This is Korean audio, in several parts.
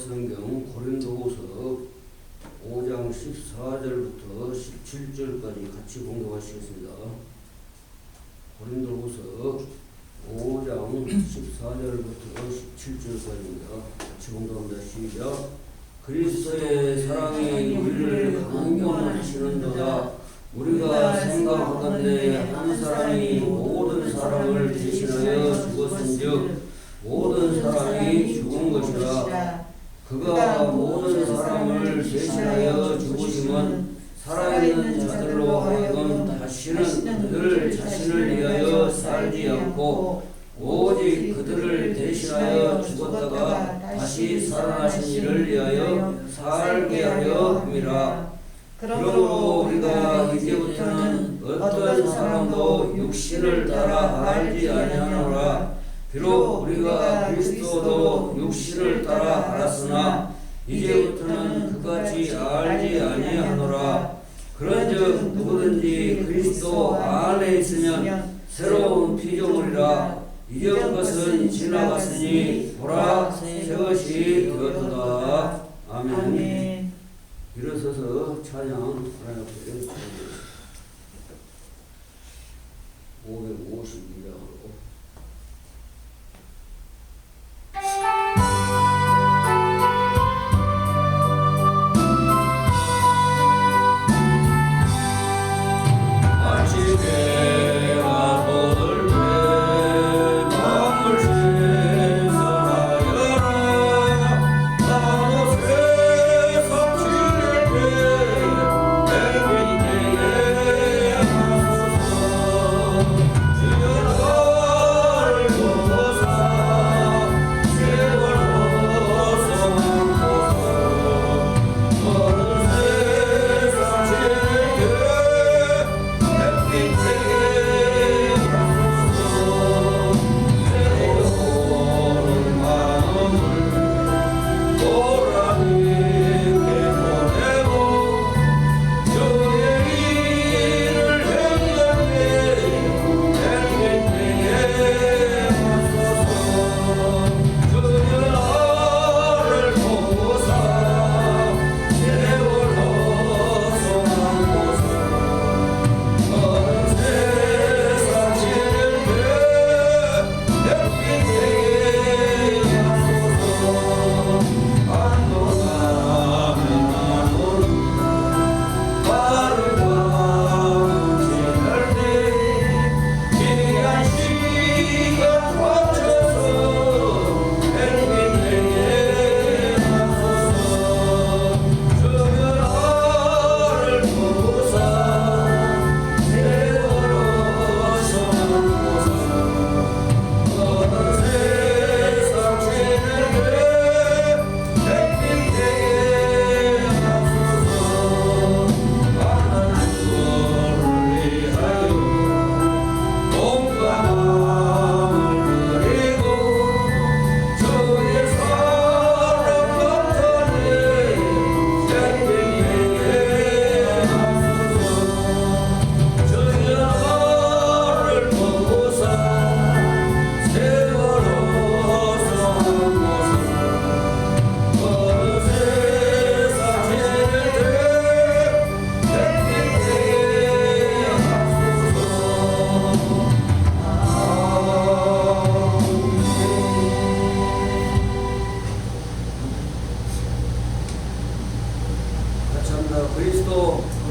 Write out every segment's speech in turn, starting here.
성경 고린도후서 5장 14절부터 17절까지 같이 공부하시겠습니다. 고린도후서 5장 14절부터 17절까지입니다. 같이 공부합니다. 시작. 그리스도의 사랑이 우리를 강권하시는도다. 우리가 생각하건대 한 사람이 모든 사람을 대신하여 죽었은즉 모든 사람이 죽은 것이라. 그가 모든 사람을 대신하여 죽으심은 살아있는 자들로 하여금 다시는 그들 자신을 위하여 살지 않고 오직 그들을 대신하여 죽었다가 다시 살아나신 이를 위하여 살게 하려 함이라. 그러므로 우리가 이제부터는 어떤 사람도 육신을 따라 알지 아니하노라. 비록 우리가 그리스도도 육신을 따라 알았으나 이제부터는 그같이 알지 아니하노라. 그런즉 누구든지 그리스도 안에 있으면 새로운 피조물이라. 이전 것은 지나갔으니 보라 새 것이 되었도다. 아멘. 일어서서 찬양 하나님 앞에 552장으로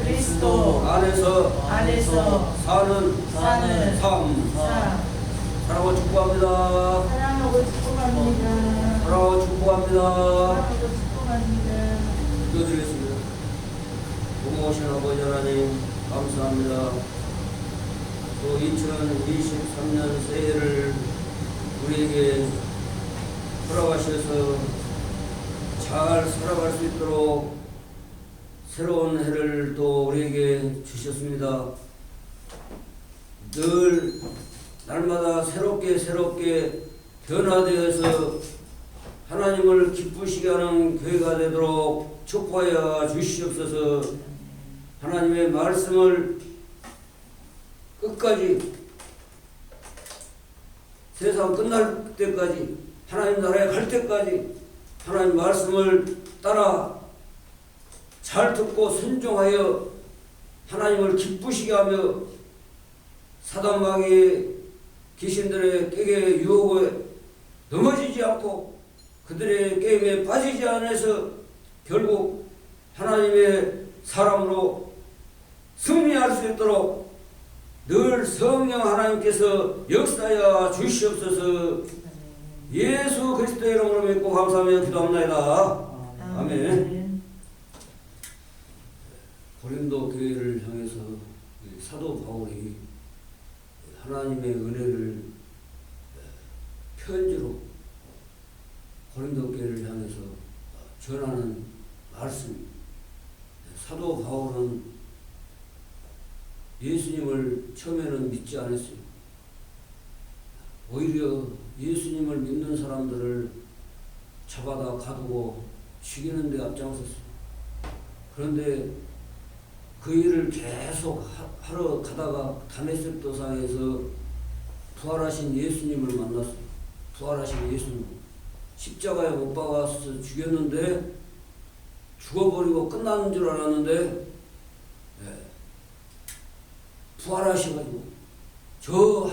그리스도 안에서 사는 삶. 사랑하고 축복합니다. 사랑하고 축복합니다. 사랑하고 축복합니다. 사랑하고 축복합니다. 기도드리겠습니다. 고마우신 아버지 하나님 감사합니다. 또 2023년 새해를 우리에게 허락하셔서 잘 살아갈 수 있도록 새로운 해를 또 우리에게 주셨습니다. 늘 날마다 새롭게 변화되어서 하나님을 기쁘시게 하는 교회가 되도록 축복하여 주시옵소서. 하나님의 말씀을 끝까지 세상 끝날 때까지 하나님 나라에 갈 때까지 하나님 말씀을 따라 잘 듣고 순종하여 하나님을 기쁘시게 하며 사단 마귀의 귀신들의 깨게 유혹에 넘어지지 않고 그들의 게임에 빠지지 않아서 결국 하나님의 사람으로 승리할 수 있도록 늘 성령 하나님께서 역사하여 주시옵소서. 예수 그리스도의 이름으로 믿고 감사하며 기도합니다. 아멘. 고린도 교회를 향해서 사도 바울이 하나님의 은혜를 편지로 고린도 교회를 향해서 전하는 말씀. 사도 바울은 예수님을 처음에는 믿지 않았어요. 오히려 예수님을 믿는 사람들을 잡아다 가두고 죽이는 데 앞장섰어요. 그런데 그 일을 계속 하러 가다가 다메섹 도상에서 부활하신 예수님을 만났어요. 부활하신 예수님. 십자가에 못 박아서 죽였는데 죽어버리고 끝나는 줄 알았는데 부활하셔가지고 저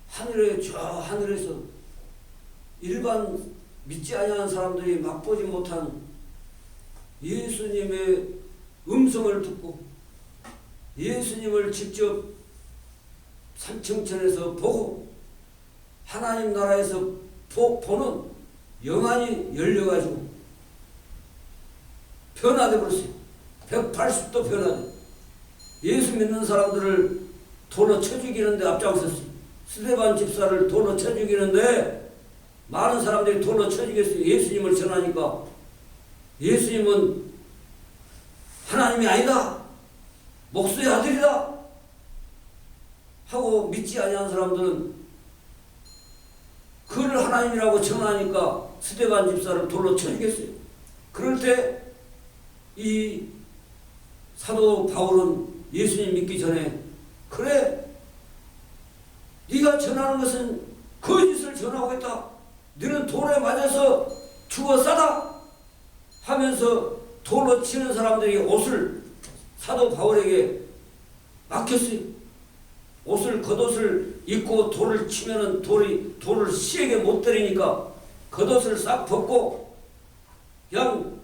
하늘에 저 하늘에서 일반 믿지 아니하는 사람들이 맛보지 못한 예수님의 음성을 듣고 예수님을 직접 산청천에서 보고 하나님 나라에서 보는 영안이 열려가지고 변화돼 버렸어요. 180도 변화돼. 예수 믿는 사람들을 돌로 쳐 죽이는데 앞장섰어요. 스데반 집사를 돌로 쳐 죽이는데 많은 사람들이 돌로 쳐 죽였어요. 예수님을 전하니까 예수님은 하나님이 아니다. 목수의 아들이다. 하고 믿지 아니한 사람들은 그를 하나님이라고 전하니까 스데반 집사를 돌로 쳐 죽였어요. 그럴 때 이 사도 바울은 예수님 믿기 전에 그래 네가 전하는 것은 거짓을 전하고 있다. 너는 돌에 맞아서 죽어 싸다 하면서 돌로 치는 사람들이 옷을 사도 바울에게 맡겼어요. 옷을 겉옷을 입고 돌을 치면은 돌을 시에게 못 때리니까 겉옷을 싹 벗고 그냥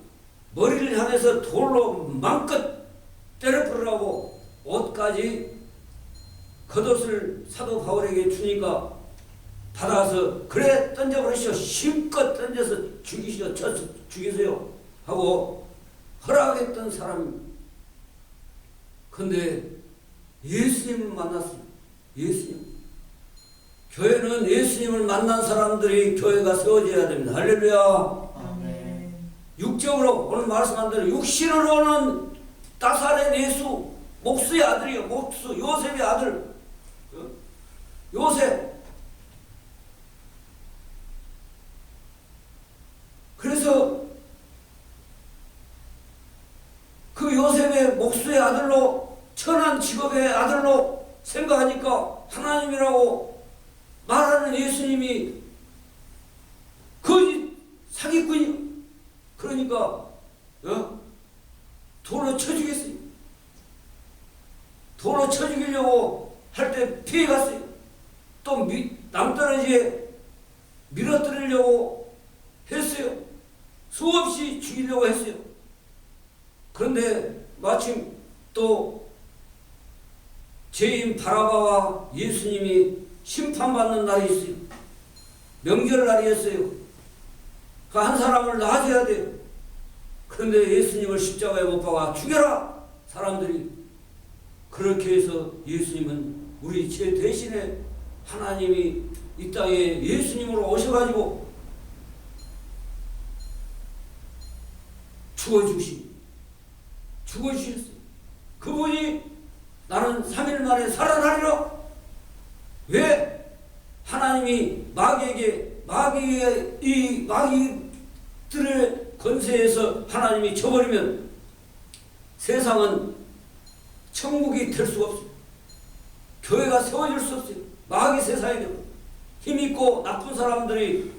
머리를 향해서 돌로 마음껏 때려부르라고 옷까지 겉옷을 사도 바울에게 주니까 받아서 그래 던져버리시오. 힘껏 던져서 죽이시오. 쳐서 죽이세요. 하고 허락했던 사람. 근데 예수님을 만났어요. 예수님. 교회는 예수님을 만난 사람들이 교회가 세워져야 됩니다. 할렐루야. 육적으로 오늘 말씀한 대로 육신으로는 나사렛 예수 목수의 아들이요. 목수 요셉의 아들 요셉. 그래서 그 요셉의 목수의 아들로 천한 직업의 아들로 생각하니까 하나님이라고 말하는 예수님이 거짓 사기꾼이요. 그러니까 돌로 쳐 죽였어요. 돌로 쳐 죽이려고 할 때 피해갔어요. 또 남떨어지에 밀어뜨리려고 했어요. 수없이 죽이려고 했어요. 그런데 마침 또 죄인 바라바와 예수님이 심판받는 날이 있어요. 명절날이었어요. 그 한 사람을 놔줘야 돼요. 그런데 예수님을 십자가에 못 박아 죽여라! 사람들이. 그렇게 해서 예수님은 우리 죄 대신에 하나님이 이 땅에 예수님으로 오셔가지고 죽어주셨어요. 그분이 나는 3일 만에 살아나리라. 왜? 하나님이 마귀들의 권세에서 하나님이 쳐버리면 세상은 천국이 될 수가 없어요. 교회가 세워질 수 없어요. 마귀 세상에 힘있고 나쁜 사람들이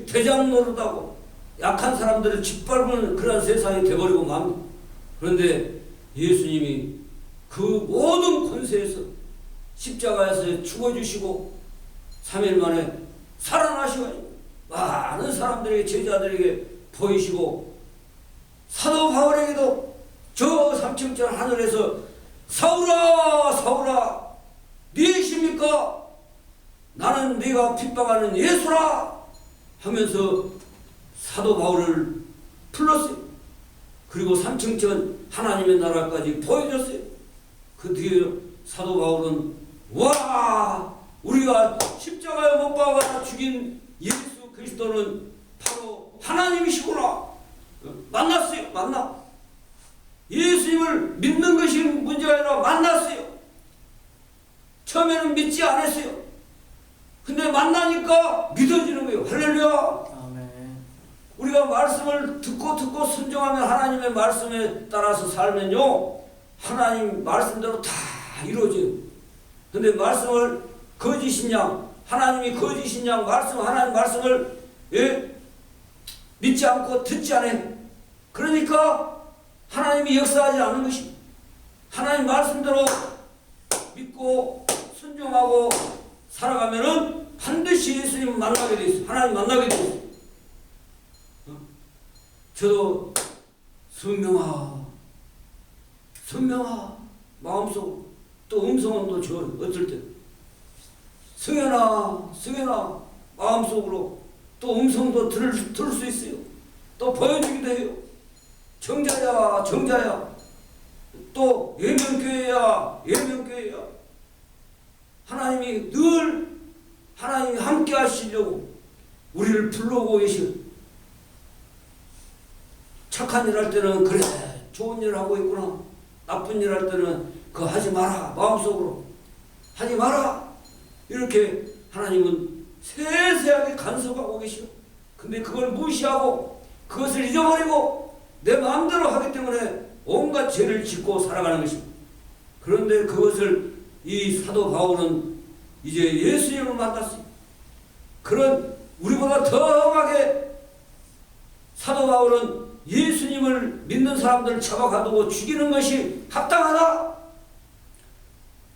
대장 노릇하고 약한 사람들을 짓밟는 그런 세상이 돼버리고 맙니다. 그런데 예수님이 그 모든 권세에서 십자가에서 죽어주시고 3일 만에 살아나셔가지고 많은 사람들에게, 제자들에게 보이시고, 사도 바울에게도 저 3층절 하늘에서 사울아 사울아 네이십니까? 나는 네가 핍박하는 예수라 하면서 사도 바울을 불렀어요. 그리고 3층전 하나님의 나라까지 보여줬어요. 그 뒤에 사도 바울은 와, 우리가 십자가에 못 박아 죽인 예수 그리스도는 바로 하나님이시구나 만났어요. 예수님을 믿는 것이 문제가 아니라 만났어요. 처음에는 믿지 않았어요. 근데 만나니까 믿어지는 거예요. 할렐루야. 아멘. 우리가 말씀을 듣고 순종하면, 하나님의 말씀에 따라서 살면요, 하나님 말씀대로 다 이루어져요. 근데 말씀을 거짓인 양, 하나님이 거짓인 양 하나님 말씀을 믿지 않고 듣지 않아요. 그러니까 하나님이 역사하지 않는 것입니다. 하나님 말씀대로 믿고 순종하고 살아가면은 반드시 예수님 만나게 돼 있어요. 하나님 만나게 돼 있어요. 저도 선명하 마음속으로, 또 음성은 또 저 어떨 때 승현아 마음속으로 또 음성도 들을 수 있어요. 또 보여주기도 해요. 정자야 또 예명교회야. 하나님이 늘 하나님이 함께 하시려고 우리를 불러오고 계시오. 착한 일 할 때는 그래 좋은 일 하고 있구나, 나쁜 일 할 때는 그거 하지 마라, 마음속으로 하지 마라, 이렇게 하나님은 세세하게 간섭하고 계시오. 근데 그걸 무시하고 그것을 잊어버리고 내 마음대로 하기 때문에 온갖 죄를 짓고 살아가는 것입니다. 그런데 그것을 이 사도 바울은 이제 예수님을 만났어요. 그런 우리보다 더 강하게 사도 바울은 예수님을 믿는 사람들을 잡아가두고 죽이는 것이 합당하다.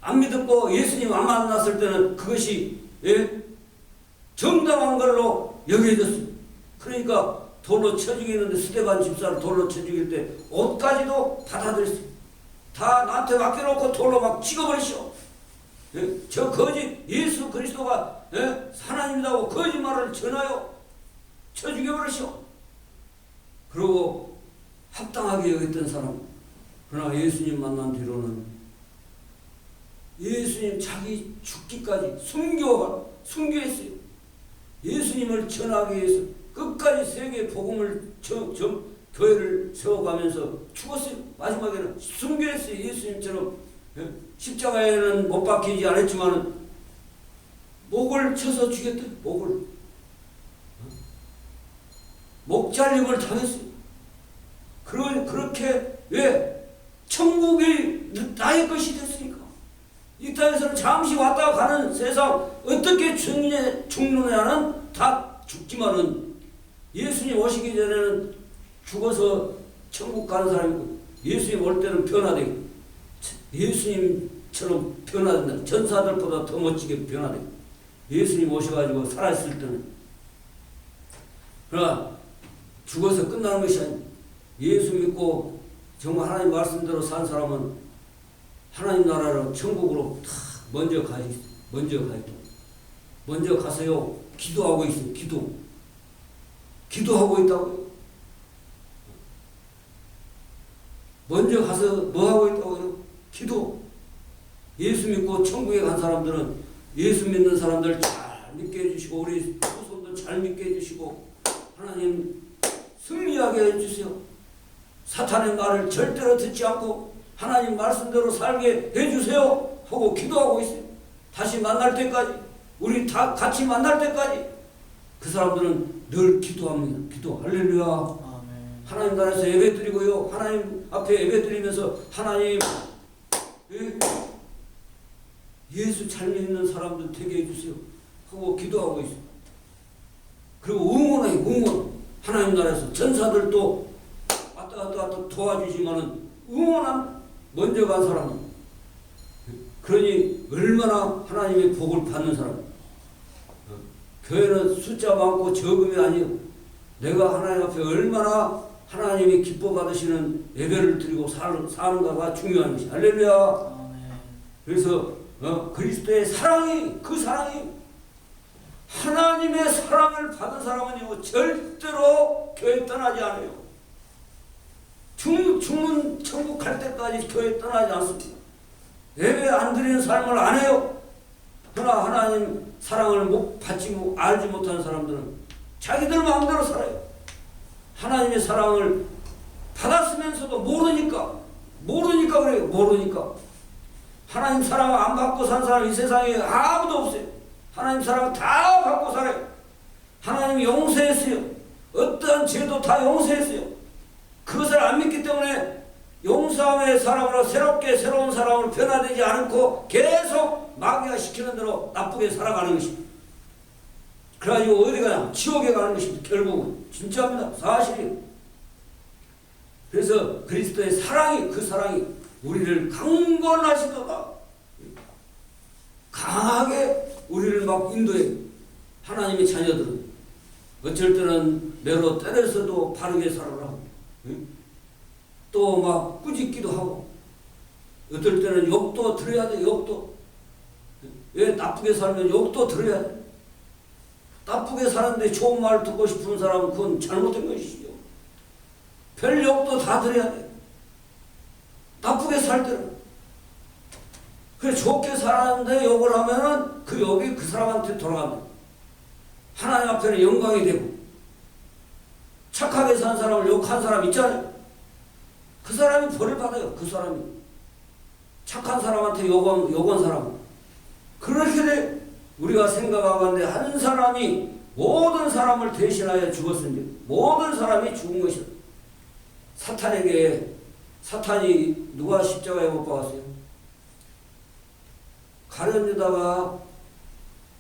안 믿었고 예수님 안 만났을 때는 그것이 정당한 걸로 여겨졌어요. 그러니까 돌로 쳐 죽이는데, 스데반 집사를 돌로 쳐 죽일 때 옷까지도 받아들였어요. 다 나한테 맡겨놓고 돌로 막 찍어버리시오. 저 거짓 예수 그리스도가 하나님이라고 거짓말을 전하여 쳐 죽여버리시오. 그리고 합당하게 여겼던 사람, 그러나 예수님 만난 뒤로는 예수님 자기 죽기까지 순교했어요. 예수님을 전하기 위해서 끝까지 세계 복음을 교회를 세워가면서 죽었어요. 마지막에는 순교했어요. 예수님처럼 십자가에는 못 박히지 않았지만 목을 쳐서 죽였다. 목 잘림을 당했어요. 그렇게 왜? 천국이 나의 것이 됐으니까. 이 땅에서는 잠시 왔다 가는 세상, 어떻게 죽느냐는 다 죽지만은 예수님 오시기 전에는 죽어서 천국 가는 사람이고, 예수님 올 때는 변화되고, 예수님처럼 변화된다. 전사들보다 더 멋지게 변화되고, 예수님 오셔가지고 살아있을 때는. 그러나 죽어서 끝나는 것이 아니고, 예수 믿고 정말 하나님 말씀대로 산 사람은 하나님 나라로, 천국으로 다 먼저 가세요. 기도하고 있어요. 기도하고 있다고요. 먼저 가서 뭐 하고 있다고요? 기도. 예수 믿고 천국에 간 사람들은 예수 믿는 사람들 잘 믿게 해주시고, 우리 후손도 잘 믿게 해주시고, 하나님 승리하게 해주세요. 사탄의 말을 절대로 듣지 않고 하나님 말씀대로 살게 해주세요 하고 기도하고 있어요. 다시 만날 때까지, 우리 다 같이 만날 때까지 그 사람들은 늘 기도합니다. 기도. 할렐루야. 아멘. 하나님 나라에서 예배 드리고요, 하나님 앞에 예배 드리면서 하나님 예수 잘 믿는 사람들 되게 해주세요 하고 기도하고 있어요. 그리고 응원해요. 하나님 나라에서 전사들도 왔다 갔다 도와주지만은 응원한 먼저 간 사람, 그러니 얼마나 하나님의 복을 받는 사람. 교회는 숫자 많고 적음이 아니요, 내가 하나님 앞에 얼마나 하나님이 기뻐 받으시는 예배를 드리고 사는가가 중요한 것이. 할렐루야. 그래서 그리스도의 사랑이, 그 사랑이, 하나님의 사랑을 받은 사람은요 절대로 교회 떠나지 않아요. 죽는 천국 갈 때까지 교회 떠나지 않습니다. 예배 안 드리는 삶을 안 해요. 그러나 하나님 사랑을 알지 못하는 사람들은 자기들 마음대로 살아요. 하나님의 사랑을 받았으면서도 모르니까 그래요. 모르니까. 하나님 사랑을 안 받고 산 사람 이 세상에 아무도 없어요. 하나님 사랑을 다 받고 살아요. 하나님이 용서했어요. 어떠한 죄도 다 용서했어요. 그것을 안 믿기 때문에 용서함의 사랑으로 새롭게 새로운 사랑으로 변화되지 않고 계속 마귀가 시키는 대로 나쁘게 살아가는 것입니다. 그래가지고 어디 가냐? 지옥에 가는 것입니다. 결국은. 진짜입니다. 사실이에요. 그래서 그리스도의 사랑이, 그 사랑이 우리를 강권하시도다. 강하게 우리를 막 인도해. 하나님의 자녀들은 어쩔 때는 매로 때려서도 바르게 살아라. 또 막 꾸짖기도 하고, 어떨 때는 욕도 들어야 돼. 욕도. 왜 나쁘게 살면 욕도 들어야 돼. 나쁘게 사는데 좋은 말 듣고 싶은 사람은 그건 잘못된 것이죠. 별 욕도 다 들어야 돼. 나쁘게 살 때는. 그래, 좋게 살았는데 욕을 하면은 그 욕이 그 사람한테 돌아간다. 하나님 앞에는 영광이 되고, 착하게 산 사람을 욕한 사람 있잖아요. 그 사람이 벌을 받아요. 그 사람이. 착한 사람한테 욕한 사람. 그렇게 돼. 우리가 생각하건대 한 사람이 모든 사람을 대신하여 죽었으니 모든 사람이 죽은 것이다. 사탄이 누가 십자가에 못 박았어요? 가룟 유다가,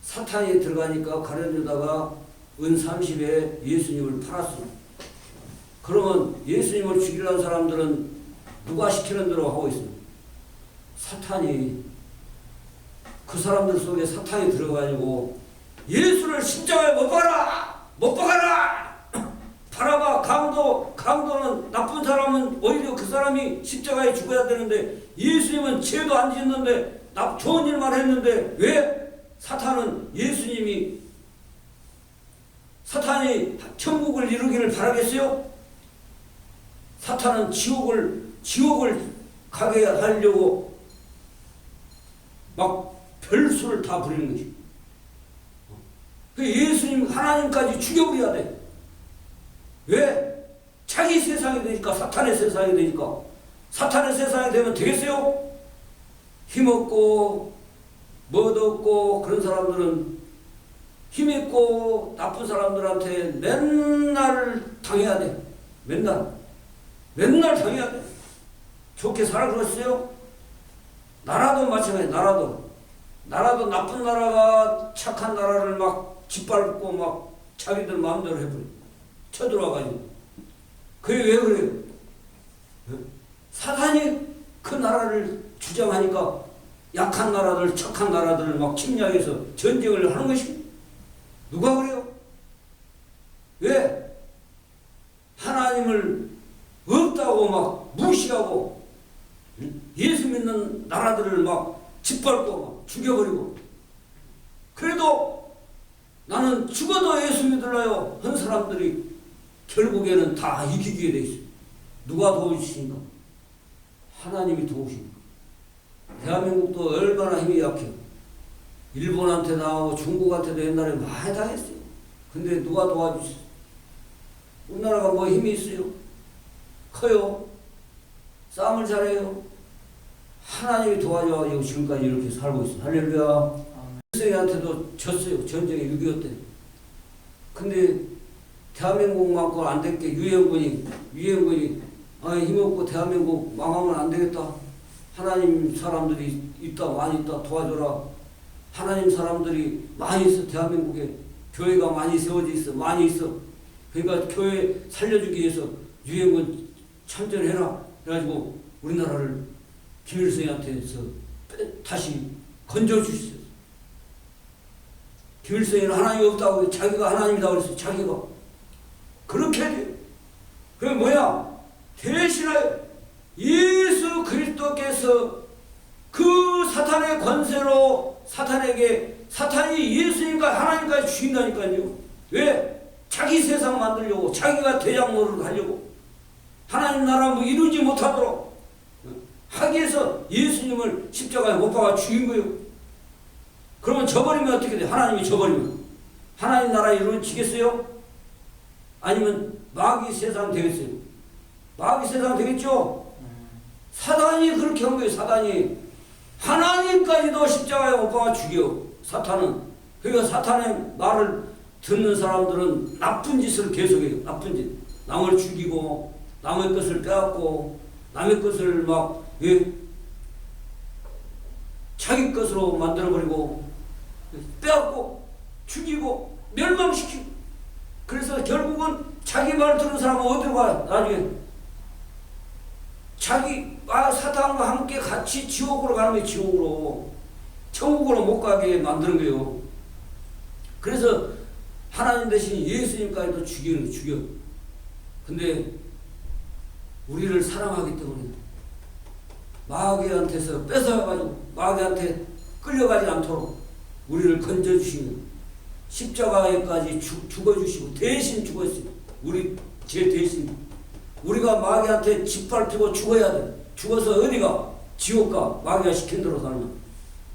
사탄이 들어가니까 가룟 유다가 은 30에 예수님을 팔았습니다. 그러면 예수님을 죽이려는 사람들은 누가 시키는 대로 하고 있습니다. 사탄이, 그 사람들 속에 사탄이 들어가지고 예수를 십자가에 못 박아라! 못 박아라! 바라바, 강도는, 나쁜 사람은 오히려 그 사람이 십자가에 죽어야 되는데, 예수님은 죄도 안 짓는데 좋은 일만 했는데, 왜 사탄이 천국을 이루기를 바라겠어요? 사탄은 지옥을 가게 하려고 막 별수를 다 부리는 것이. 예수님, 하나님까지 죽여버려야 돼. 왜? 자기 세상이 되니까, 사탄의 세상이 되니까. 사탄의 세상이 되면 되겠어요? 힘없고 멋없고 그런 사람들은 힘있고 나쁜 사람들한테 맨날 당해야 돼. 맨날 당해야 돼. 좋게 살아 그랬어요? 나라도 마찬가지. 나라도 나쁜 나라가 착한 나라를 막 짓밟고 막 자기들 마음대로 해버려. 쳐들어와가지고. 그게 왜 그래요? 사탄이 그 나라를 주장하니까 약한 나라들, 착한 나라들을 막 침략해서 전쟁을 하는 것입니다. 누가 그래요? 왜? 하나님을 없다고 막 무시하고 예수 믿는 나라들을 막 짓밟고 막 죽여버리고, 그래도 나는 죽어도 예수 믿으려요 한 사람들이 결국에는 다 이기게 돼 있어요. 누가 도우시니까? 하나님이 도우십니다. 대한민국도 얼마나 힘이 약해요. 일본한테 나오고 중국한테도 옛날에 많이 당했어요. 근데 누가 도와주셨어요? 우리나라가 뭐 힘이 있어요? 커요? 싸움을 잘해요? 하나님이 도와줘가지고 지금까지 이렇게 살고 있어요. 할렐루야. 일세한테도 졌어요. 전쟁에 6.25 때. 근데 대한민국만큼 안 될 게 유엔군이 힘없고 대한민국 망하면 안 되겠다. 하나님 사람들이 많이 있다. 도와줘라. 하나님 사람들이 많이 있어. 대한민국에 교회가 많이 세워져 있어. 많이 있어. 그러니까 교회 살려주기 위해서 유엔군 참전해라 그래가지고 우리나라를 김일성한테서 다시 건져주셨어요. 김일성이는 하나님이 없다고 자기가 하나님이라고 그랬어요. 자기가 그렇게 돼요. 그게 뭐야? 대신하여 예수 그리스도께서 그 사탄의 권세로 사탄이 예수님과 하나님까지 죽인다니까요. 왜? 자기 세상 만들려고, 자기가 대장 노릇을 하려고, 하나님 나라 뭐 이루지 못하도록 하기 위해서 예수님을 십자가에 못 박아 죽인 거예요. 그러면 져버리면 어떻게 돼? 하나님이 져버리면 하나님 나라 이루어지겠어요? 아니면 마귀 세상 되겠어요? 마귀 세상 되겠죠? 사단이 그렇게 한 거예요. 사단이 하나님까지도 십자가에 못 박아 죽여. 사탄은. 그러니까 사탄의 말을 듣는 사람들은 나쁜 짓을 계속해요. 나쁜 짓. 남을 죽이고 남의 것을 빼앗고 남의 것을 막 자기 것으로 만들어버리고 빼앗고 죽이고 멸망시키고. 그래서 결국은 자기 말 듣는 사람은 어디로 가요? 나중에 자기 사탄과 함께 같이 지옥으로 가는 거예요. 지옥으로. 천국으로 못 가게 만드는 거예요. 그래서 하나님 대신 예수님까지도 죽여. 근데 우리를 사랑하기 때문에 마귀한테서 뺏어가지고 마귀한테 끌려가지 않도록 우리를 건져주시는 십자가에까지 죽어주시고 대신 죽었어요. 제 대신. 우리가 마귀한테 짓밟히고 죽어야 돼. 죽어서 어디가? 지옥 가. 마귀가 시킨 대로 살면.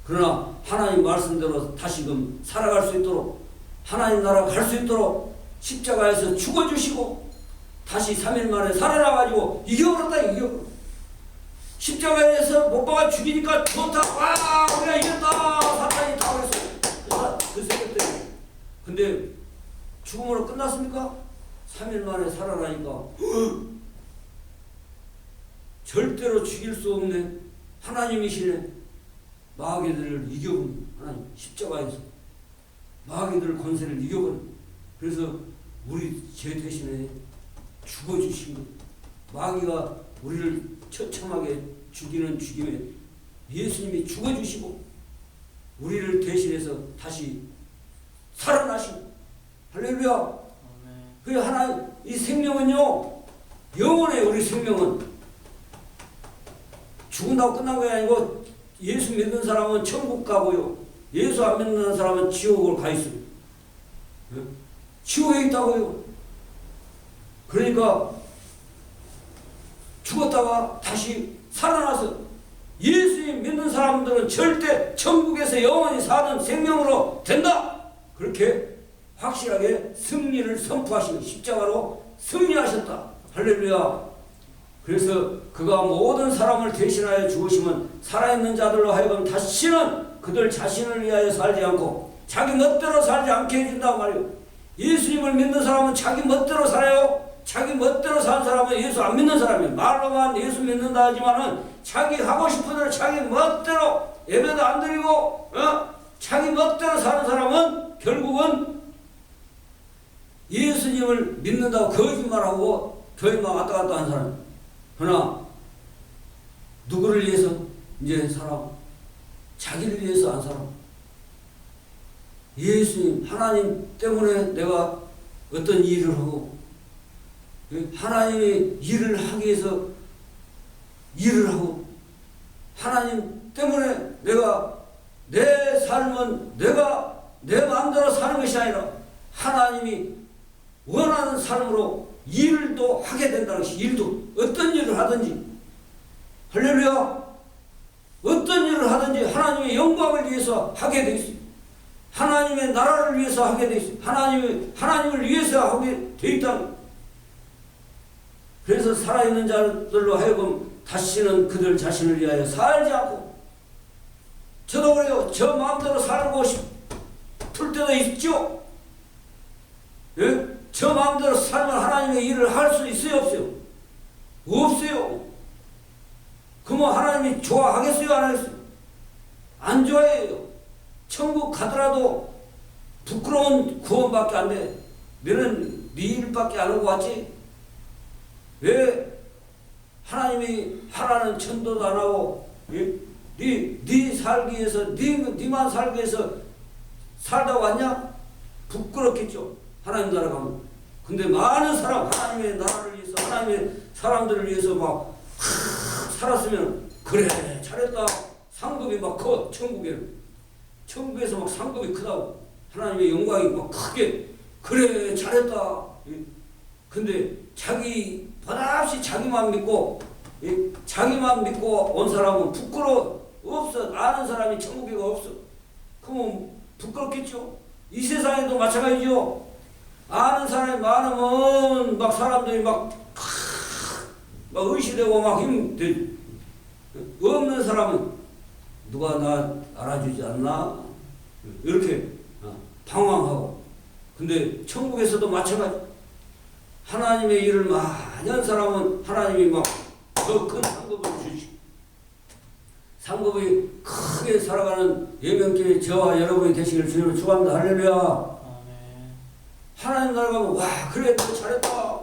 그러나 하나님 말씀대로 다시금 살아갈 수 있도록 하나님 나라 갈 수 있도록 십자가에서 죽어주시고 다시 3일 만에 살아나가지고 이겨버렸다. 이겨버렸다. 십자가에서 못 박아 죽이니까 좋다. 와 우리가 이겼다. 사탄이 다 그랬어요. 그 생각 때문에. 근데 죽음으로 끝났습니까? 3일 만에 살아나니까 절대로 죽일 수 없네. 하나님이시네. 마귀들을 이겨본 하나님 십자가에서 마귀들 권세를 이겨본. 그래서 우리 죄 대신에 죽어주신 것. 마귀가 우리를 처참하게 죽이는 죽임에 예수님이 죽어주시고 우리를 대신해서 다시 살아나시고. 할렐루야. 그 하나님 이 생명은요 영원해요. 우리 생명은 죽은다고 끝난 게 아니고 예수 믿는 사람은 천국 가고요. 예수 안 믿는 사람은 지옥을 가 있어요. 지옥에 있다고요. 그러니까 죽었다가 다시 살아나서 예수님 믿는 사람들은 절대 천국에서 영원히 사는 생명으로 된다. 그렇게 확실하게 승리를 선포하시고 십자가로 승리하셨다. 할렐루야. 그래서 그가 모든 사람을 대신하여 죽으시면 살아있는 자들로 하여금 다시는 그들 자신을 위하여 살지 않고 자기 멋대로 살지 않게 해준단 말이에요. 예수님을 믿는 사람은 자기 멋대로 살아요. 자기 멋대로 사는 사람은 예수 안 믿는 사람이에요. 말로만 예수 믿는다 하지만은 자기 하고 싶은 대로 자기 멋대로 예배도 안 드리고 자기 멋대로 사는 사람은 결국은 예수님을 믿는다고 거짓말하고 교회만 왔다 갔다 하는 사람. 그러나 누구를 위해서 이제 살아? 자기를 위해서 안 살아. 예수님 하나님 때문에 내가 어떤 일을 하고 하나님의 일을 하기 위해서 일을 하고 하나님 때문에 내가 내 삶은 내가 내 마음대로 사는 것이 아니라 하나님이 원하는 삶으로 일도 하게 된다는 것이. 일도 어떤 일을 하든지 할렐루야. 어떤 일을 하든지 하나님의 영광을 위해서 하게 돼 있어요. 하나님의 나라를 위해서 하게 돼 있어요. 하나님을 위해서 하게 돼 있다. 그래서 살아있는 자들로 하여금 다시는 그들 자신을 위하여 살지 않고. 저도 그래요. 저 마음대로 살고 싶을 때도 있죠. 예? 저 마음대로 살면 하나님의 일을 할 수 있어요? 없어요? 없어요. 그러면 하나님이 좋아하겠어요? 안 하겠어요? 안 좋아해요. 천국 가더라도 부끄러운 구원밖에 안 돼. 너는 네 일밖에 안 하고 왔지? 왜 하나님이 하라는 천도도 안 하고 네 살기 위해서 네만 살기 위해서 살다 왔냐? 부끄럽겠죠. 하나님 나라 가면. 근데 많은 사람 하나님의 나라를 위해서 하나님의 사람들을 위해서 막 살았으면 그래 잘했다. 상급이 막 커. 천국에서 막 상급이 크다고 하나님의 영광이 막 크게 그래 잘했다. 근데 자기 보다없이 자기만 믿고 온 사람은 부끄러워 없어. 아는 사람이 천국에가 없어. 그러면 부끄럽겠죠. 이 세상에도 마찬가지죠. 아는 사람이 많으면 막 사람들이 막 의시되고 막 힘들. 없는 사람은 누가 나 알아주지 않나 이렇게 방황하고. 근데 천국에서도 마찬가지. 하나님의 일을 많이 한 사람은 하나님이 막 더 큰 상급을 주시고 상급이 크게 살아가는 예명교회 저와 여러분이 되시기를 주님으로 축원합니다. 할렐루야. 아멘. 하나님 나라 가면 와 그래 너 잘했다.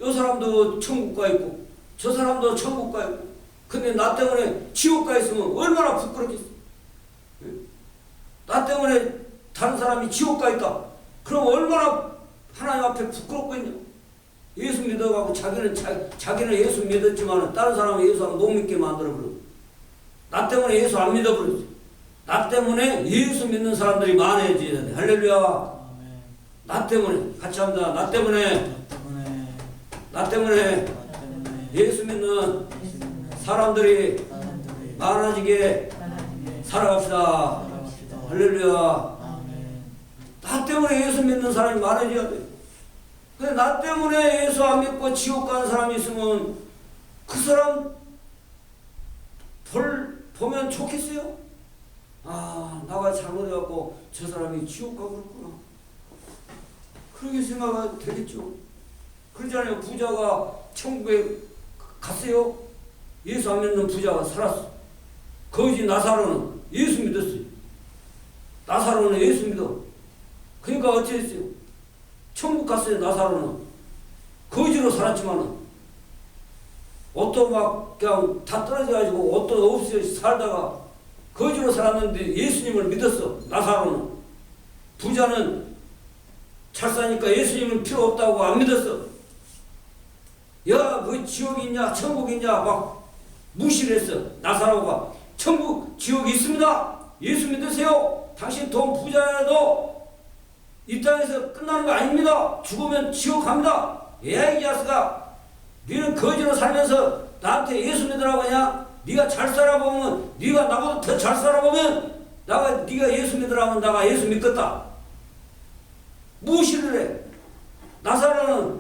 요 사람도 천국 가 있고 저 사람도 천국 가 있고 근데 나 때문에 지옥 가 있으면 얼마나 부끄럽겠어. 나 때문에 다른 사람이 지옥 가 있다. 그럼 얼마나 하나님 앞에 부끄럽겠냐. 예수 믿어가고 자기는 예수 믿었지만 다른 사람은 예수 못 믿게 만들어버려. 나 때문에 예수 안 믿어버렸지. 나 때문에 예수 믿는 사람들이 많아져야 돼. 할렐루야. 아멘. 나 때문에 같이 합니다. 나 때문에 예수 믿는 사람들이 많아지게 살아갑시다. 할렐루야. 아멘. 나 때문에 예수 믿는 사람이 많아져야 돼. 근데 나 때문에 예수 안 믿고 지옥 가는 사람이 있으면 그 사람 보면 좋겠어요? 아, 나가 잘못해갖고 저 사람이 지옥 가고 그렇구나. 그렇게 생각하면 되겠죠. 그러잖아요. 부자가 천국에 갔어요. 예수 안 믿는 부자가 살았어. 거지 나사로는 예수 믿었어요. 나사로는 예수 믿어. 그러니까 어찌 했어요? 천국 갔어요. 나사로는 거지로 살았지만은 옷도 막 그냥 다 떨어져가지고 옷도 없이 살다가 거지로 살았는데 예수님을 믿었어. 나사로는. 부자는 잘 사니까 예수님은 필요 없다고 안 믿었어. 야, 뭐 지옥이 있냐 천국이 있냐 막 무시를 했어. 나사로가 천국 지옥이 있습니다. 예수 믿으세요. 당신 돈 부자라도 이 땅에서 끝나는 거 아닙니다. 죽으면 지옥 갑니다. 야, 이 자식아, 너는 거지로 살면서 나한테 예수 믿으라고 하냐? 네가 잘 살아보면, 네가 나보다 더 잘 살아보면 네가 예수 믿으라면 내가 예수 믿겠다. 무시를 해. 나사로는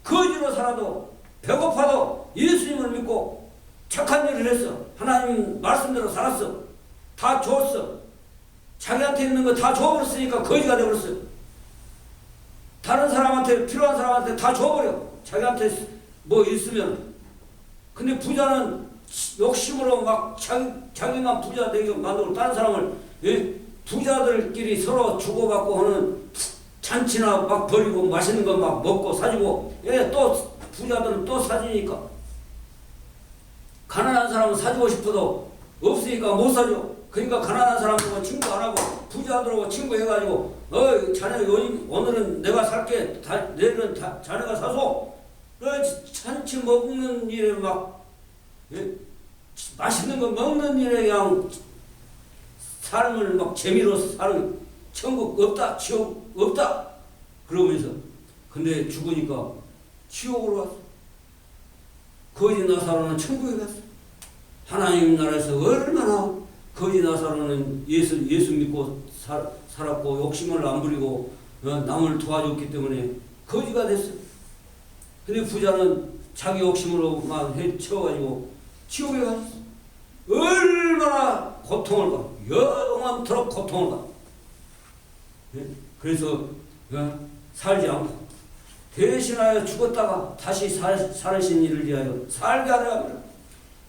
거지로 살아도 배고파도 예수님을 믿고 착한 일을 했어. 하나님 말씀대로 살았어. 다 줬어. 자기한테 있는 거 다 줘버렸으니까 거지가 되어버렸어. 다른 사람한테 필요한 사람한테 다 줘버려. 자기한테 뭐 있으면. 근데 부자는 욕심으로 막 자기만 부자 되게 만들고 다른 사람을 부자들끼리 서로 주고받고 하는 잔치나 막 버리고 맛있는 거 막 먹고 사주고 또 부자들은 또 사주니까 가난한 사람은 사주고 싶어도 없으니까 못 사줘. 그러니까 가난한 사람들과 친구 안 하고 부자들하고 친구 해가지고 자네 오늘은 내가 살게 내일은 자네가 사소. 잔치 먹는 일에 막 맛있는 거 먹는 일에 그냥 삶을 막 재미로 사는 천국 없다 지옥 없다 그러면서 근데 죽으니까 지옥으로 왔어. 거지 나사로는 천국에 갔어. 하나님 나라에서 얼마나 거지 나사로는 예수 믿고 살았고 욕심을 안 부리고 남을 도와줬기 때문에 거지가 됐어. 근데 부자는 자기 욕심으로만 채워가지고 지옥에 갔어. 얼마나 고통을 받아. 영원토록 고통을 받아. 그래서 살지 않고 대신하여 죽었다가 다시 살으신 이를 위하여 살게 하려 합니다.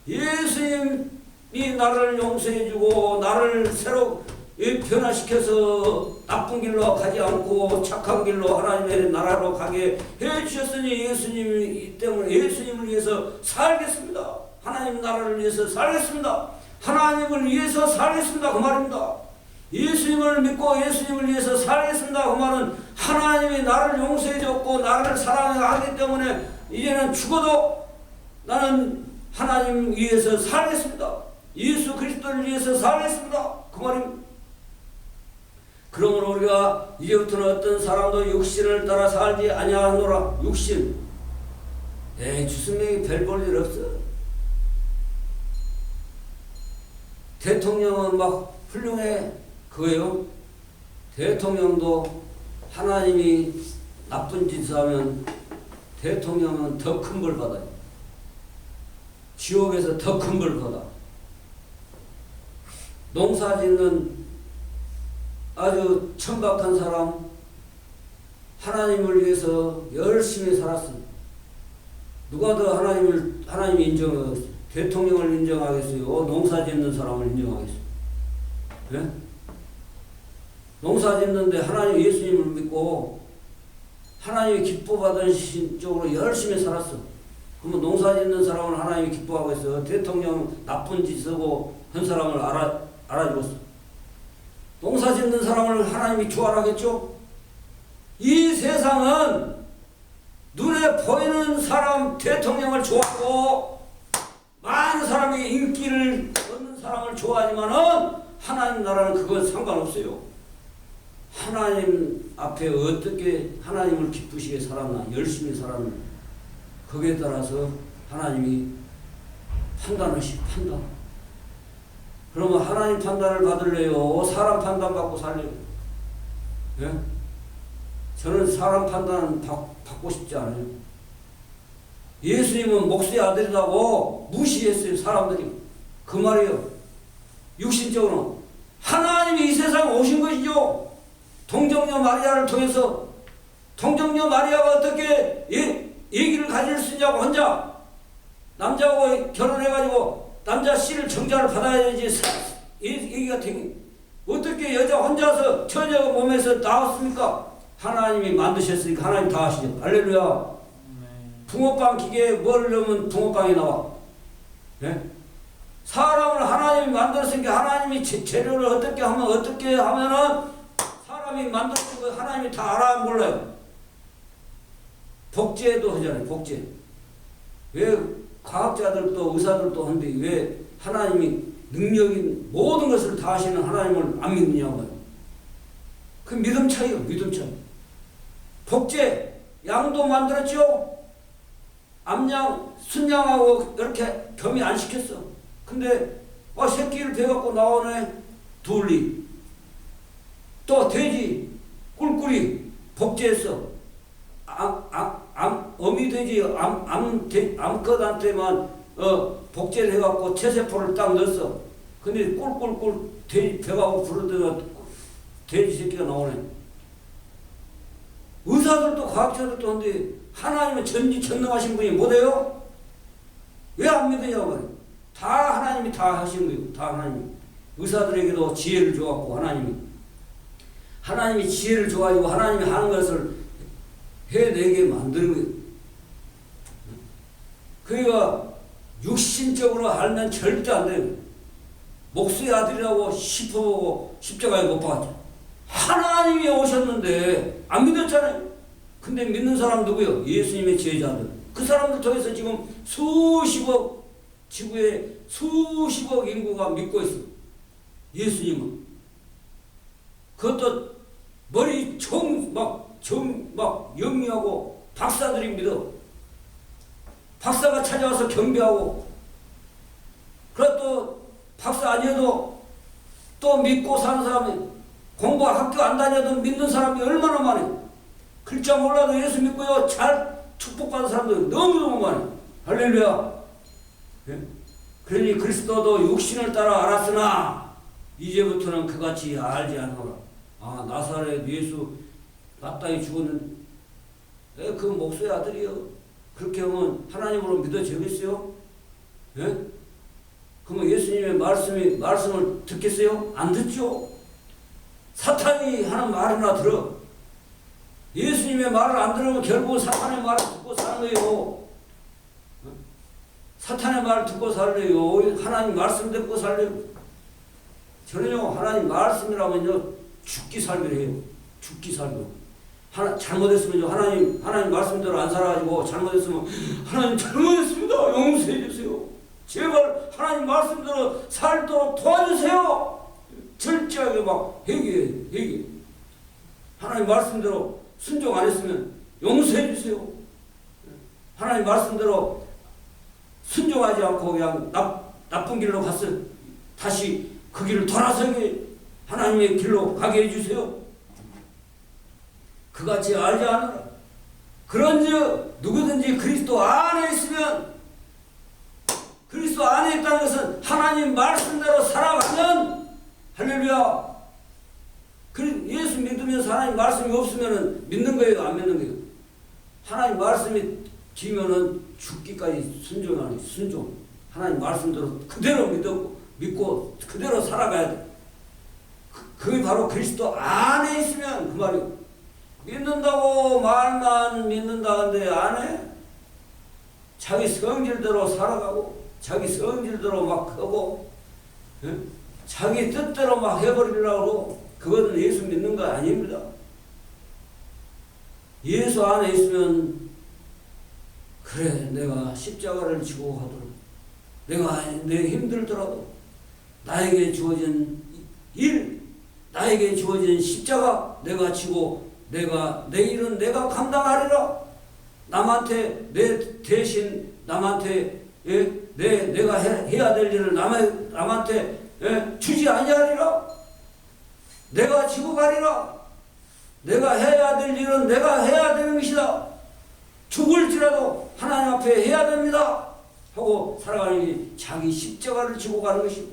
예수님이 나를 용서해주고 나를 새로 변화시켜서 나쁜 길로 가지 않고 착한 길로 하나님의 나라로 가게 해주셨으니 예수님 때문에 예수님을 위해서 살겠습니다. 하나님 나라를 위해서 살겠습니다. 하나님을 위해서 살겠습니다. 그 말입니다. 예수님을 믿고 예수님을 위해서 살겠습니다. 그 말은 하나님이 나를 용서해 줬고 나를 사랑하기 때문에 이제는 죽어도 나는 하나님 위해서 살겠습니다. 예수 그리스도를 위해서 살겠습니다. 그 말입니다. 그러므로 우리가 이제부터는 어떤 사람도 육신을 따라 살지 아니하노라. 육신. 주승명이 별 볼 일 없어. 대통령은 막 훌륭해. 그거요. 대통령도 하나님이 나쁜 짓을 하면 대통령은 더 큰 벌 받아요. 지옥에서 더 큰 벌 받아. 농사 짓는 아주 천박한 사람, 하나님을 위해서 열심히 살았습니다. 누가 더 하나님이 인정하겠어요? 대통령을 인정하겠어요? 농사 짓는 사람을 인정하겠어요? 네? 농사 짓는데 하나님 예수님을 믿고 하나님이 기뻐받으신 쪽으로 열심히 살았어. 그러면 농사 짓는 사람을 하나님이 기뻐하고 있어. 대통령 나쁜 짓 쓰고 한 사람을 알아주었어. 농사 짓는 사람을 하나님이 좋아하겠죠? 이 세상은 눈에 보이는 사람 대통령을 좋아하고 많은 사람이 인기를 얻는 사람을 좋아하지만은 하나님 나라는 그건 상관없어요. 하나님 앞에 어떻게 하나님을 기쁘시게 살았나, 열심히 살았나, 거기에 따라서 하나님이 판단하시고 판단. 그러면 하나님 판단을 받을래요? 사람 판단 받고 살래요? 예? 저는 사람 판단 받고 싶지 않아요. 예수님은 목수의 아들이라고 무시했어요, 사람들이. 그 말이에요. 육신적으로. 하나님이 이 세상에 오신 것이죠. 동정녀 마리아를 통해서. 동정녀 마리아가 어떻게 얘기를 가질 수 있냐고, 혼자. 남자하고 결혼해가지고 남자 씨를 정자를 받아야지 얘기가 되니. 어떻게 여자 혼자서 처녀 몸에서 나왔습니까? 하나님이 만드셨으니까 하나님 다 하시죠. 할렐루야. 붕어빵 기계에 뭘 넣으면 붕어빵이 나와. 예? 사람을 하나님이 만들었으니까 하나님이 재료를 어떻게 하면은 사람이 만들었던 거 하나님이 다 알아 몰라요. 복제도 하잖아요. 복제. 왜 과학자들도 의사들도 하는데 왜 하나님이 능력인 모든 것을 다 하시는 하나님을 안 믿느냐고요. 그 믿음 차이요. 믿음 차이. 복제. 양도 만들었죠. 암양, 순양하고 이렇게 겸이 안 시켰어. 근데 새끼를 배갖고 나오네. 둘리. 또 돼지, 꿀꿀이 복제했어. 어미돼지 암컷한테만 복제를 해갖고 체세포를 딱 넣었어. 근데 꿀꿀꿀 돼지 배가고 부르다가 돼지 새끼가 나오네. 의사들도 과학자들도 하는데 하나님은 전지전능하신 분이 못해요? 왜 안 믿으냐고 말이에요. 다 하나님이 다 하신 거예요. 다 하나님이. 의사들에게도 지혜를 줘갖고 하나님이 지혜를 줘가지고 하나님이 하는 것을 해내게 만드는 거예요. 그러니까 육신적으로 알면 절대 안 돼요. 목수의 아들이라고 싶어보고 십자가에 못 박았죠. 하나님이 오셨는데 안 믿었잖아요. 근데 믿는 사람 누구요? 예수님의 제자들. 그 사람들 통해서 지금 수십억 지구에 수십억 인구가 믿고 있어. 예수님은. 그것도 머리 막 영리하고 박사들이 믿어. 박사가 찾아와서 경배하고. 그래 또 박사 아니어도 또 믿고 사는 사람이 공부 학교 안 다녀도 믿는 사람이 얼마나 많아요. 글자 몰라도 예수 믿고요. 잘 축복받은 사람들 너무너무 많아요. 할렐루야. 예? 그러니 그리스도도 육신을 따라 알았으나 이제부터는 그같이 알지 않노라. 나사렛 예수 마땅히 죽었는데 그 목수의 아들이요. 그렇게 하면 하나님으로 믿어지겠어요? 예? 그러면 예수님의 말씀을 듣겠어요? 안 듣죠? 사탄이 하는 말이나 들어. 예수님의 말을 안 들으면 결국 사탄의 말을 듣고 사는 거예요. 사탄의 말을 듣고 살래요. 하나님 말씀 듣고 살래요. 저는요, 하나님 말씀이라면요, 죽기 살기를 해요. 죽기 살기로. 잘못했으면요, 하나님 말씀대로 안 살아가지고, 잘못했으면, 하나님 잘못했습니다. 용서해 주세요. 제발 하나님 말씀대로 살도록 도와주세요. 절제하게 막 회개해. 하나님 말씀대로 순종 안 했으면 용서해 주세요. 하나님 말씀대로 순종하지 않고 그냥 나쁜 길로 갔어. 다시 그 길을 돌아서게 하나님의 길로 가게 해주세요. 그같이 알지 않으라. 그런즉 누구든지 그리스도 안에 있으면, 그리스도 안에 있다는 것은 하나님 말씀대로 살아가면, 할렐루야. 예수 믿으면서 하나님 말씀이 없으면 믿는 거예요, 안 믿는 거예요? 하나님 말씀이 지면은 죽기까지 순종하는 순종. 하나님 말씀대로 그대로 믿고 그대로 살아가야 돼. 그게 바로 그리스도 안에 있으면 그 말이에요. 믿는다고 말만 믿는다는데 안 해? 자기 성질대로 살아가고 자기 성질대로 막 하고 자기 뜻대로 막 해버리려고 그거는 예수 믿는 거 아닙니다. 예수 안에 있으면 그래 내가 십자가를 지고 가도록 내가 힘들더라도 나에게 주어진 일 나에게 주어진 십자가 내가 지고 내 일은 내가 감당하리라. 남한테 내 대신 남한테 내가 해야 될 일을 남한테 주지 아니하리라. 내가 지고 가리라. 내가 해야 될 일은 내가 해야 되는 것이다. 죽을지라도 하나님 앞에 해야 됩니다. 하고 살아가는 게 자기 십자가를 지고 가는 것이고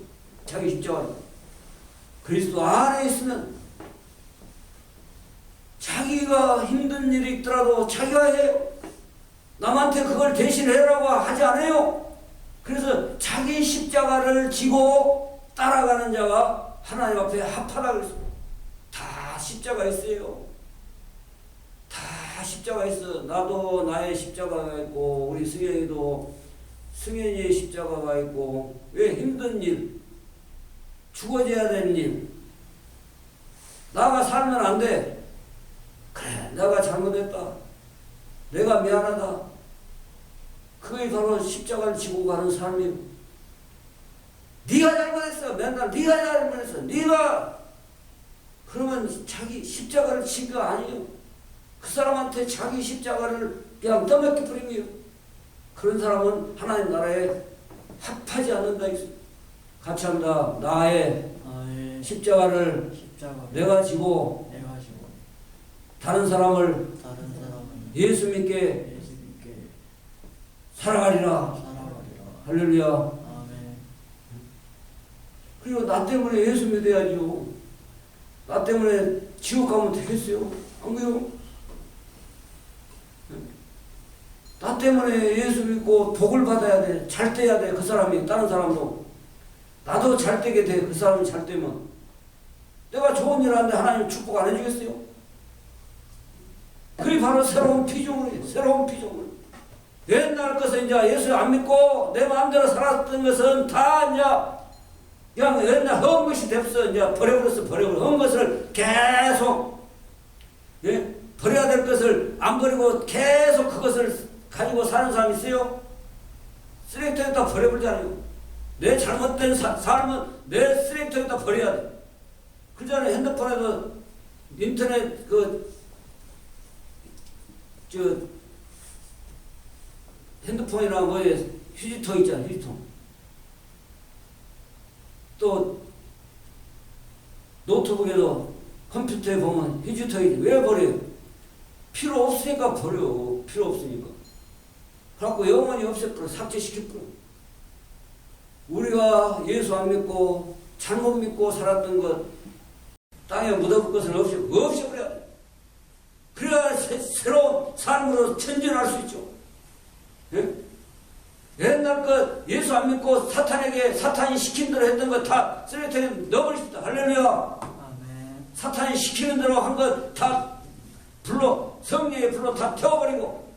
자기 십자가를 그리스도 안에 있으면 자기가 힘든 일이 있더라도 자기가 해요. 남한테 그걸 대신해라고 하지 않아요. 그래서 자기 십자가를 지고 따라가는 자가 하나님 앞에 합하다 그랬어요. 다 십자가 있어요. 다 십자가 있어. 나도 나의 십자가가 있고 우리 승현이도 승현이의 십자가가 있고 왜 힘든 일 죽어져야 되는 일 나가 살면 안 돼. 그래 내가 잘못했다. 내가 미안하다. 그게 바로 십자가를 지고 가는 삶이에요. 네가 잘못했어. 맨날 네가 잘못했어. 네가 그러면 자기 십자가를 진 거 아니에요. 그 사람한테 자기 십자가를 그냥 떠맡겨 버린 거예요. 그런 사람은 하나님 나라에 합하지 않는다. 같이 합니다. 나의 십자가를 내가 지고 다른 사람을 예수 믿게 살아가리라. 할렐루야. 아멘. 그리고 나 때문에 예수 믿어야죠. 나 때문에 지옥 가면 되겠어요? 안 그래요? 나 때문에 예수 믿고 복을 받아야 돼. 잘 돼야 돼. 그 사람이 다른 사람도. 나도 잘 되게 돼. 그 사람이 잘 되면. 내가 좋은 일 하는데 하나님 축복 안 해주겠어요? 그게 바로 새로운 피조물이에요. 새로운 피조물. 옛날 것은 이제 예수 안 믿고 내 마음대로 살았던 것은 다 이제 그냥 옛날 헛 것이 됐어. 이제 버려버렸어. 헛 것을 계속 버려야 될 것을 안 버리고 계속 그것을 가지고 사는 사람이 있어요. 쓰레기통에다 버려버리잖아요. 내 잘못된 삶은 내 쓰레기통에다 버려야 돼. 그 전에 핸드폰에도 인터넷 핸드폰이나 뭐에 휴지통 있잖아. 휴지통. 또 노트북에도 컴퓨터에 보면 휴지통이지. 왜 버려요? 필요 없으니까 버려. 필요 없으니까. 그래갖고 영원히 없애버려. 삭제시켜버려. 우리가 예수 안 믿고 잘못 믿고 살았던 것 땅에 묻어볼 것은 없애버려야 돼. 그래야 새로운 삶으로 전진할 수 있죠. 예? 옛날 것 예수 안 믿고 사탄이 시킨 대로 했던 거 다 쓰레기통에 넣어버립시다. 할렐루야. 아멘. 사탄이 시키는 대로 한 것 다 불러 성령의 불로 다 태워버리고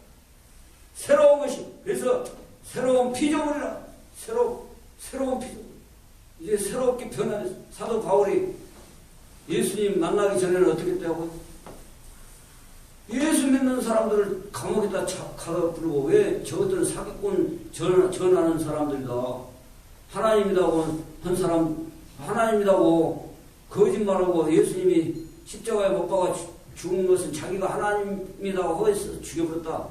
새로운 것이 그래서 새로운 피조물이라 새로운 피조물 이제 새롭게 변화됐어. 사도 바울이 예수님 만나기 전에는 어떻게 했다고요? 예수 믿는 사람들을 감옥에다 가다 부르고 왜 저것들은 사기꾼 전하는 사람들이다. 하나님이라고 한 사람 하나님이라고 거짓말하고 예수님이 십자가에 못 박아 죽은 것은 자기가 하나님이라고 해서 죽여버렸다.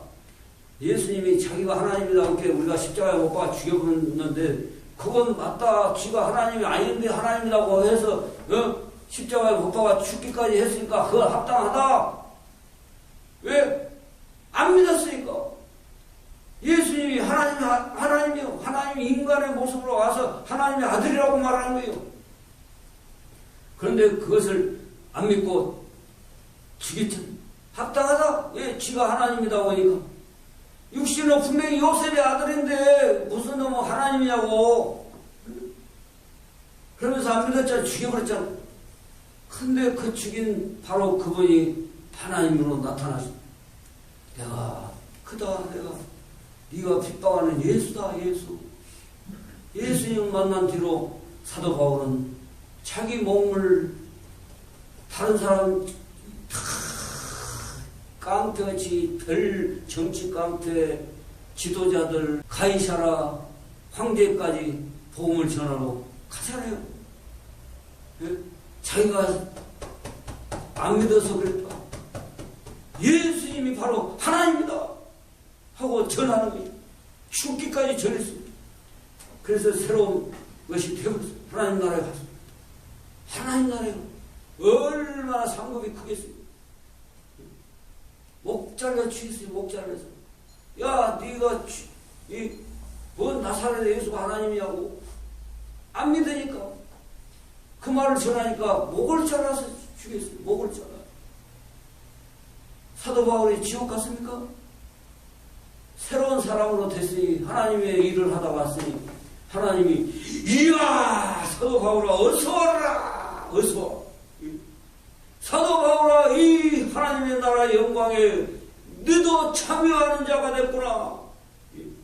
예수님이 자기가 하나님이라고 이렇게 우리가 십자가에 못 박아 죽여버렸는데 그건 맞다. 지가 하나님이 아닌데 하나님이라고 해서 십자가에 못 박아 죽기까지 했으니까 그거 합당하다. 왜? 안 믿었으니까. 예수님이 하나님이요. 하나님이 인간의 모습으로 와서 하나님의 아들이라고 말하는 거예요. 그런데 그것을 안 믿고 죽였잖아요. 합당하다. 왜? 지가 하나님이라고 하니까. 육신은 분명히 요셉의 아들인데 무슨 놈은 하나님이냐고. 그러면서 안 믿었잖아. 죽여버렸잖아. 근데 그 죽인 바로 그분이 하나님으로 나타나셨다. 내가 크다. 내가 네가 핍박하는 예수다. 예수님 만난 뒤로 사도 바울은 자기 몸을 다른 사람 깡패같이 별 정치 깡패 지도자들 가이사라 황제까지 복음을 전하러 가잖아요. 예? 자기가 안 믿어서 그랬다. 예수님이 바로 하나님이다 하고 전하는 거예요. 죽기까지 전했습니다. 그래서 새로운 것이 되었어요. 하나님 나라에 갔어요. 하나님 나라에 얼마나 상급이 크겠어요. 목 잘라 죽였어요. 목 잘라서. 야, 네가 뭔 나사렛 예수가 하나님이냐고. 안 믿으니까 그 말을 전하니까 목을 잘라서 죽였어요. 목을 잘라. 사도 바울이 지옥 갔습니까? 새로운 사람으로 됐으니 하나님의 일을 하다 왔으니 하나님이 이야 사도 바울아 어서 와라. 어서 사도 바울아 이 하나님의 나라 영광에 너도 참여하는 자가 됐구나.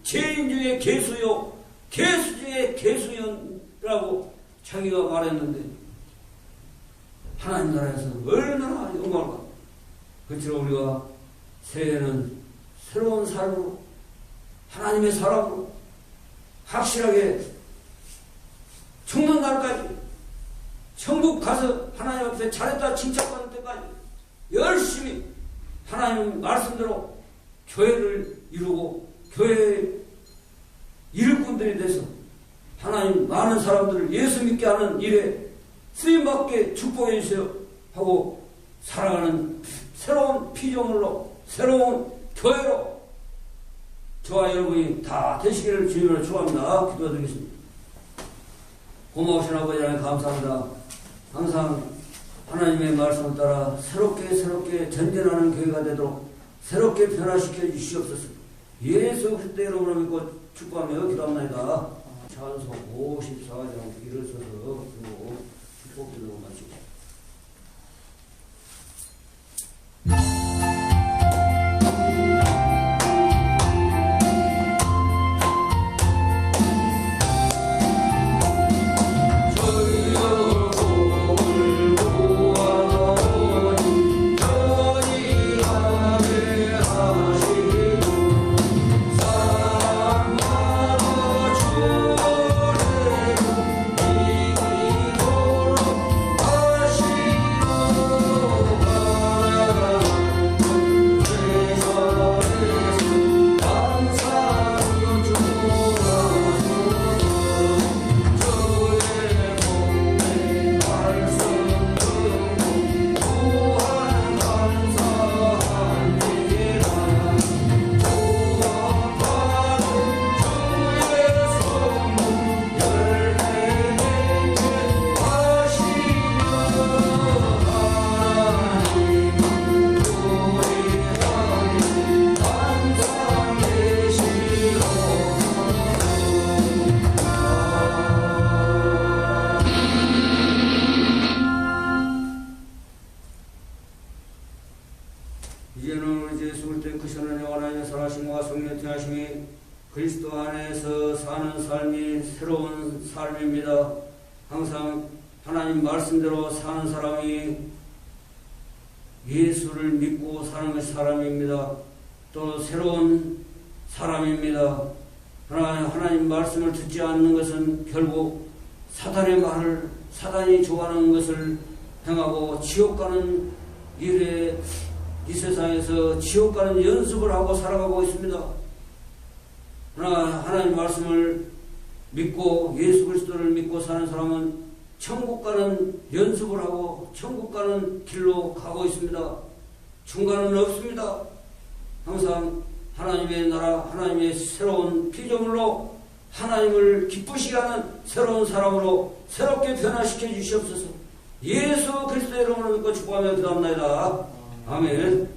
죄인 중에 개수요 개수 중에 개수연이라고 자기가 말했는데 하나님 나라에서 얼마나 영광을까. 그처럼 우리가 새해에는 새로운 삶으로 하나님의 사람으로 확실하게 죽는 날까지 천국 가서 하나님 앞에 잘했다 칭찬받을 때까지 열심히 하나님 말씀대로 교회를 이루고 교회의 일꾼들이 돼서 하나님 많은 사람들을 예수 믿게 하는 일에 쓰임받게 축복해 주세요 하고 살아가는 새로운 피조물로 새로운 교회로 저와 여러분이 다 되시기를 주님으로 축원합니다. 기도드리겠습니다. 고마우신 아버지 하나님 감사합니다. 항상 하나님의 말씀을 따라 새롭게 전진하는 교회가 되도록 새롭게 변화시켜 주시옵소서. 예수 그리스도의 이름으로 믿고 축복하며 기도합니다. 찬송 54장 일어서서 축복기도로 마치고 이제는 우리 주 죽을 때 크시는 영원한 살아심과 성령 하심이 그리스도 안에서 사는 삶이 새로운 삶입니다. 항상 하나님 말씀대로 사는 사람이 예수를 믿고 사는 것이 사람입니다. 또 새로운 사람입니다. 하나님 말씀을 듣지 않는 것은 결국 사단의 말을, 사단이 좋아하는 것을 행하고 지옥 가는 일에 이 세상에서 지옥 가는 연습을 하고 살아가고 있습니다. 그러나 하나님 말씀을 믿고 예수 그리스도를 믿고 사는 사람은 천국 가는 연습을 하고 천국 가는 길로 가고 있습니다. 중간은 없습니다. 항상 하나님의 나라, 하나님의 새로운 피조물로 하나님을 기쁘시게 하는 새로운 사람으로 새롭게 변화시켜 주시옵소서. 예수 그리스도의 이름으로 믿고 축복하며 기도합니다. 아멘.